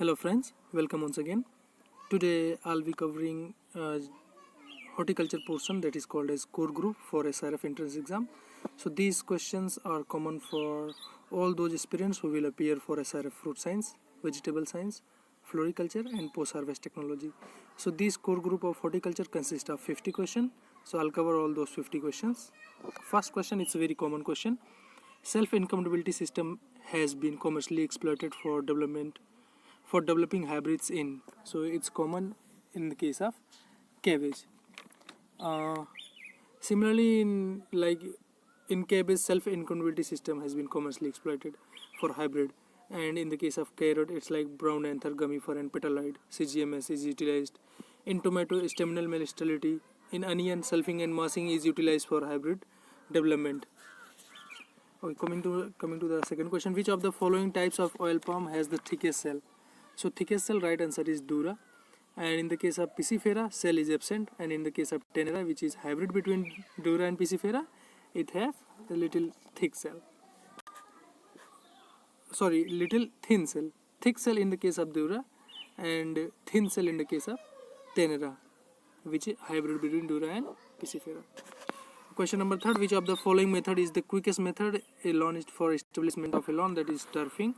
Hello friends, welcome once again. Today I'll be covering horticulture portion that is called as core group for SRF entrance exam. So these questions are common for all those aspirants who will appear for SRF fruit science, vegetable science, floriculture and post-harvest technology. So this core group of horticulture consists of 50 questions. So I'll cover all those 50 questions. First question, it's a very common question. Self-incompatibility system has been commercially exploited for developing hybrids in. So it's common in the case of cabbage. Uh, Similarly, in cabbage, self-incompatibility system has been commercially exploited for hybrid. And in the case of carrot, it's like brown anther, gummifer, and petaloid. CGMS is utilized. In tomato, staminal male sterility. In onion, selfing and massing is utilized for hybrid development. Okay, coming to the second question, which of the following types of oil palm has the thickest cell? So thickest cell, right answer is Dura. And in the case of Piscifera, cell is absent. And in the case of Tenera, which is hybrid between Dura and Piscifera, it have a little thick cell. Sorry, little thin cell. Thick cell in the case of Dura, and thin cell in the case of Tenera, which is hybrid between Dura and Piscifera. Question number third, which of the following method is the quickest method a lawn is for establishment of a lawn, that is turfing?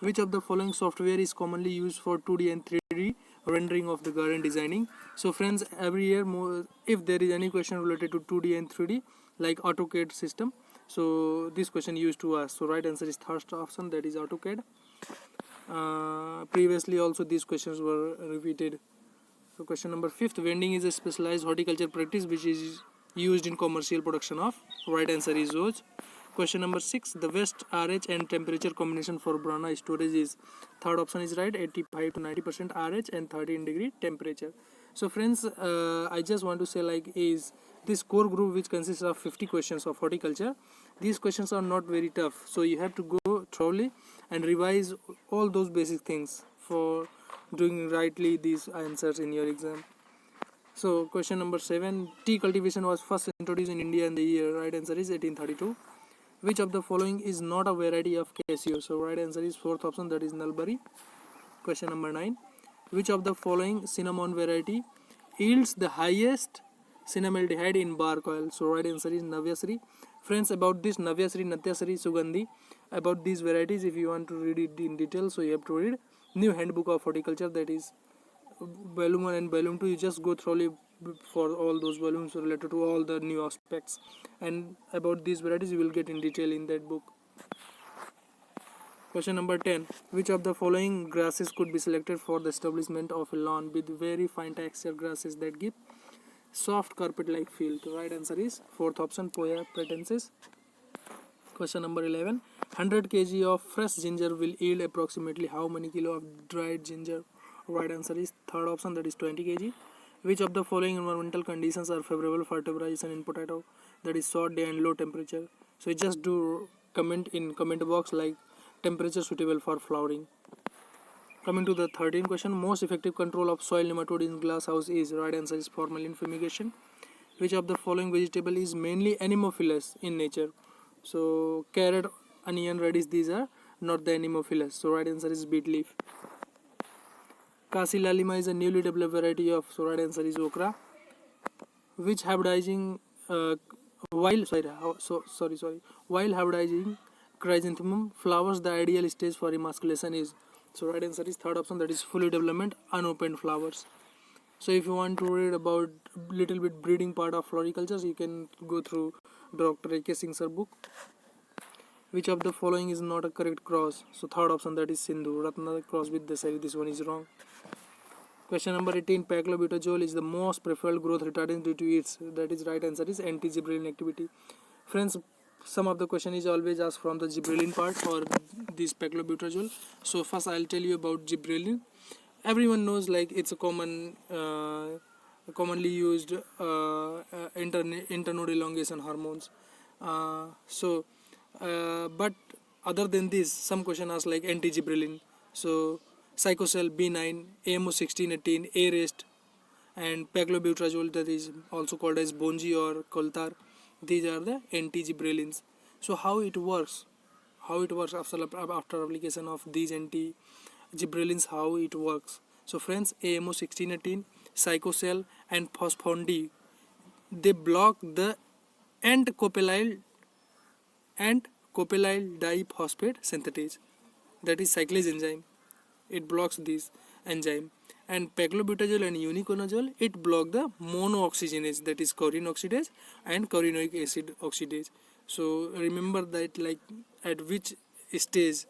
Which of the following software is commonly used for 2D and 3D rendering of the garden designing? So friends, every year if there is any question related to 2D and 3D like AutoCAD system, so this question used to ask. So right answer is first option, that is AutoCAD. Previously also these questions were repeated. So question number fifth, vending is a specialized horticulture practice which is used in commercial production of. Right answer is Rose. Question number 6, the best RH and temperature combination for banana storage is. Third option is right, 85 to 90% RH and 13-degree temperature. So friends, I just want to say is this core group which consists of 50 questions of horticulture. These questions are not very tough, so you have to go thoroughly and revise all those basic things for doing rightly these answers in your exam. So question number 7, tea cultivation was first introduced in India in the year. Right answer is 1832. Which of the following is not a variety of cassia? So right answer is fourth option, that is Nulbari. Question number 9, which of the following cinnamon variety yields the highest cinnamaldehyde in bark oil? So right answer is Navyasri. Friends, about this Navyasri, Natyasri, Sugandhi, about these varieties, if you want to read it in detail, so you have to read New Handbook of Horticulture, that is volume 1 and volume 2. You just go thoroughly for all those volumes related to all the new aspects, and about these varieties you will get in detail in that book. Question number 10, which of the following grasses could be selected for the establishment of a lawn with very fine texture grasses that give soft carpet like feel? The right answer is fourth option, Poa pratensis. Question number 11, 100 kg of fresh ginger will yield approximately how many kilo of dried ginger? Right answer is third option, that is 20 kg. Which of the following environmental conditions are favorable for fertilization in potato? That is short day and low temperature. So you just do comment in comment box like temperature suitable for flowering. Coming to the 13th question, most effective control of soil nematode in glass house is. Right answer is formalin fumigation. Which of the following vegetable is mainly anemophilous in nature? So carrot, onion, radish, these are not the anemophilous. So right answer is beet leaf. Kasi lalima is a newly developed variety of. So right answer is okra. Which hybridizing while hybridizing chrysanthemum flowers the ideal stage for emasculation is? So right answer is third option, that is fully development unopened flowers. So if you want to read about little bit breeding part of floriculture, you can go through Dr. A.K. Singh sir book. Which of the following is not a correct cross? So third option, that is Sindhu. Ratna cross with Dasari, this one is wrong. Question number 18, paclobutazole is the most preferred growth retardant due to its. That is right answer is anti-gibberellin activity. Friends, some of the question is always asked from the gibberellin part or this paclobutazole. So first I'll tell you about gibberellin. Everyone knows it's a commonly used internode elongation hormones. But other than this, some question ask like anti-gibberellin. So Psychocell, B9, AMO1618, A-Rest, and paclobutazole, that is also called as Bonji or Coltar. These are the anti-gibberellins. So how it works after application of these anti gibberellins, how it works. So friends, AMO 1618, Psychocell and Phosphondi, they block the end copelyl diphosphate synthetase, that is cyclase enzyme. It blocks this enzyme. And paclobutazole and uniconazole, it block the monooxygenase, that is choline oxidase and chorinoic acid oxidase. So remember that, like, at which stage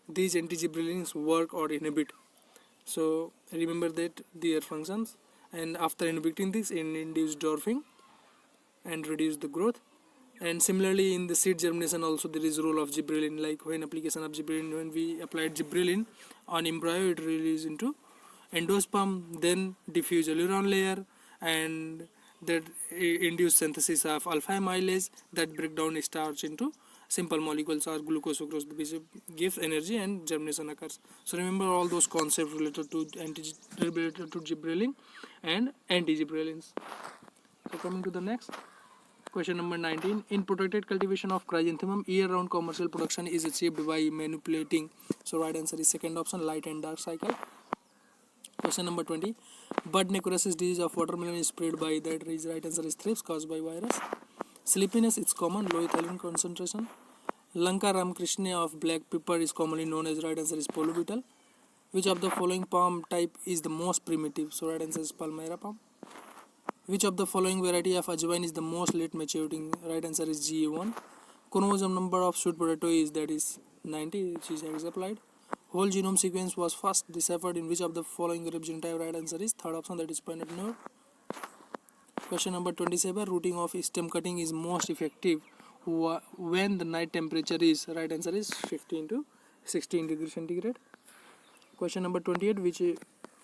these antigibberellins work or inhibit. So remember that their functions, and after inhibiting this, it induce dwarfing and reduce the growth. And similarly in the seed germination also there is role of gibberellin, like when application of gibberellin, when we applied gibberellin on embryo, it releases into endosperm, then diffuse aileron layer, and that induce synthesis of alpha amylase that break down starch into simple molecules or glucose sucrose, which gives energy and germination occurs. So remember all those concepts related to gibberellin and anti-gibberellins. So coming to the next question, number 19. In protected cultivation of chrysanthemum, year-round commercial production is achieved by manipulating. So right answer is second option, light and dark cycle. Question number 20. Bud necrosis disease of watermelon is spread by, that is right answer is thrips caused by virus. Sleepiness is common, low ethylene concentration. Lanka Ramakrishna of black pepper is commonly known as, right answer is polybutyl. Which of the following palm type is the most primitive? So right answer is Palmyra palm. Which of the following variety of ajwain is the most late maturing? Right answer is GA1. Chromosome number of sweet potato is, that is 90, which is hexaploid. Whole genome sequence was first deciphered in which of the following group genotype? Right answer is third option, that is pointed nerve. Question number 27. Rooting of stem cutting is most effective when the night temperature is, right answer is 15 to 16 degrees centigrade. Question number 28. Which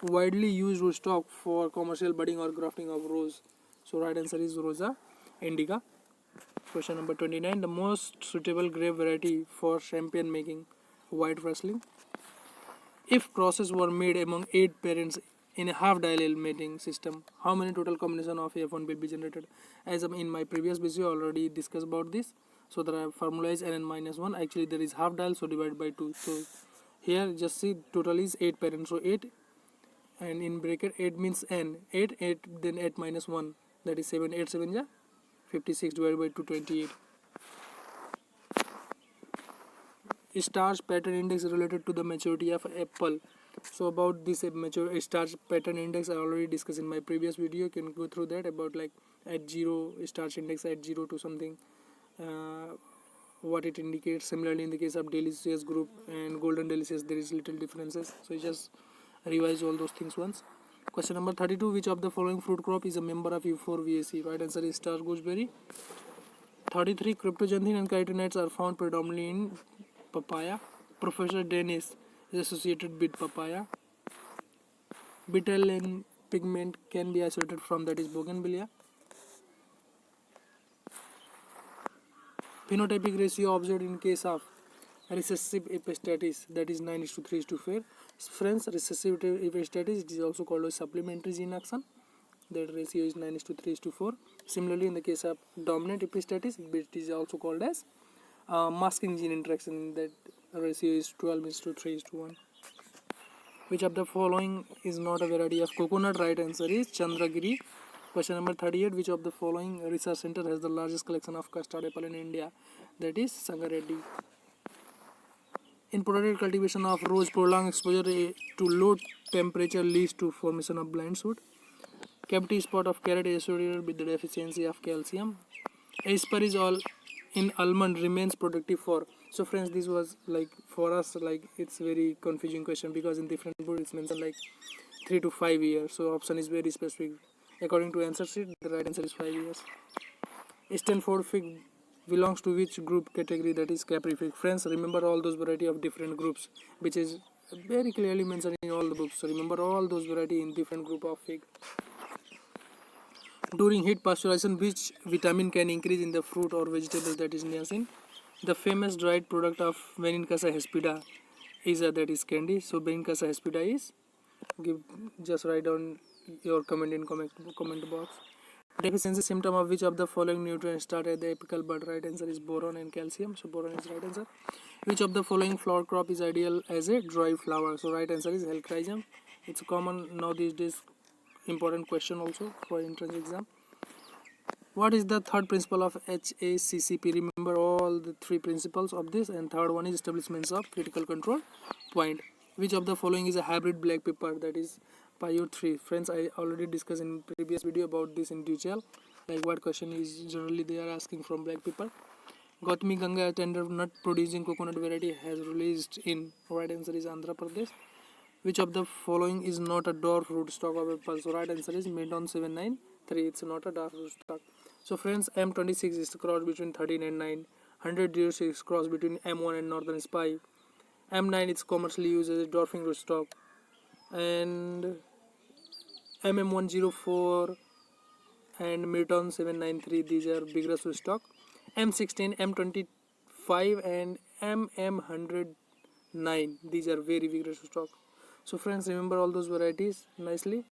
widely used rootstock for commercial budding or grafting of rose? So right answer is Rosa indica. Question number 29. The most suitable grape variety for champagne making? White Riesling. If crosses were made among 8 parents in a half diel mating system, how many total combination of F1 will be generated? As in my previous video already discussed about this. So the formula is N minus 1. Actually there is half dial, so divide by 2. So here just see total is 8 parents. So 8, and in bracket 8 means N. 8, then 8 minus 1. That is 7. 8 7 ja 56 divided by 2, 28. Starch pattern index related to the maturity of apple. So about this mature starch pattern index I already discussed in my previous video. You can go through that, about like at 0 starch index at 0 to something, what it indicates. Similarly in the case of delicious group and golden delicious there is little differences, so you just revise all those things once. Question number 32. Which of the following fruit crop is a member of U4VAC? Right answer is star gooseberry. 33. Cryptoxanthin and carotenoids are found predominantly in papaya. Professor Dennis is associated with papaya. Betel pigment can be isolated from, that is bougainvillea. Phenotypic ratio observed in case of recessive epistatis, that is 9:3:4. Friends, recessive epistatis, it is also called a supplementary gene action. That ratio is 9:3:4. Similarly, in the case of dominant epistatis, it is also called as masking gene interaction. That ratio is 12:3:1. Which of the following is not a variety of coconut? Right answer is Chandragiri. Question number 38. Which of the following research center has the largest collection of custard apple in India? That is Sangareddy. In protected cultivation of rose, prolonged exposure to low temperature leads to formation of blind spot. Cavity spot of carrot is associated with the deficiency of calcium. Asparage all in almond remains productive for. So friends, this was like for us, like it's very confusing question, because in different book it's mentioned like 3 to 5 years. So option is very specific. According to answer sheet, the right answer is 5 years. Stanford fig belongs to which group category? That is Capri fig. Friends, remember all those variety of different groups, which is very clearly mentioned in all the books. So remember all those variety in different group of fig. During heat pasteurization, which vitamin can increase in the fruit or vegetable? That is niacin. The famous dried product of Benincasa hispida is that is candy. So Benincasa hispida is, just write down your comment in comment box. Deficiency symptom of which of the following nutrients start at the apical bud? Right answer is boron and calcium. So boron is right answer. Which of the following flower crop is ideal as a dry flower? So right answer is Helichrysum. It's common now these days. Important question also for entrance exam. What is the third principle of HACCP? Remember all the three principles of this, and third one is establishments of critical control point. Which of the following is a hybrid black pepper? That is Payur 3. Friends, I already discussed in previous video about this in detail. Like what question is generally they are asking from black pepper. Gautami Ganga, a tender nut producing coconut variety, has released in. Right answer is Andhra Pradesh. Which of the following is not a dwarf rootstock of apple? So right answer is Midon 793. It's not a dwarf rootstock. So friends, M26 is the cross between 13 and 9. 10006 cross between M1 and Northern Spy. M9 is commercially used as a dwarfing rootstock. And MM104 and Midon 793, these are vigorous rootstock. M16, M25 and MM109, these are very vigorous rootstock. So friends, remember all those varieties nicely.